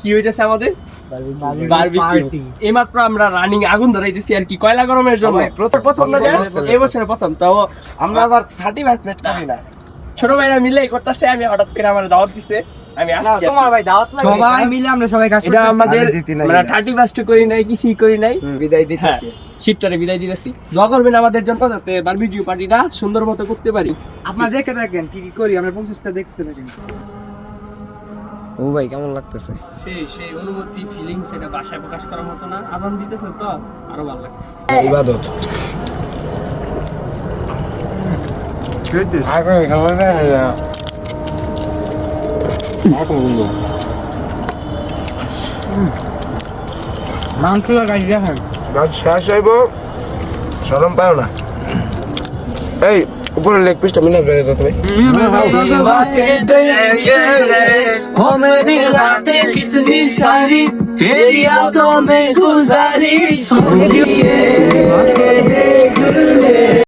কি হইতেছে আমাদের বারবিকিউ। এইমাত্র আমরা রানিং আগুন ধরাইতেছি আর কি কয়লা গরমের জন্য। প্রথম না এই বছরে প্রথম, তো আমরা আবার 30 ব্যাচ নেট করি না। ছোট ভাইরা মিলে করতেছে। আমি হঠাৎ করে আমার দাওয়াত দিছে, আমি না আসছি। তোমার ভাই দাওয়াত লাগে, সবাই মিলে আমরা সবাই কাজ এটা করতেছি। আমাদের মানে 31st করি নাই, কিছুই করি নাই, বিদায় হ্যাঁ দিতেছি। শীতটারে বিদায় দিতেছি। দোয়া করবেন আমাদের জন্য যাতে বারবিকিউ পার্টিটা সুন্দর মতো করতে পারি। আপনারা দেখে থাকেন কি কি করি, আমরা প্রসেসটা দেখতে থাকেন। ও ভাই কেমন লাগতেছে? সেই অনুভূতি ফিলিংস এটা ভাষায় প্রকাশ করার মতো না। আরাম দিতেছে তো আরো ভালো লাগছে। ইবাদত মাংস গাছ দেখেন, গাছ শেষ হইব, শরম পাও না। এই উপরে লেগ পিসটা মিনা বেড়ে যেতে ভাই। ओ मेरी रातें कितनी सारी तेरी यादों में गुजारी, सुन लिए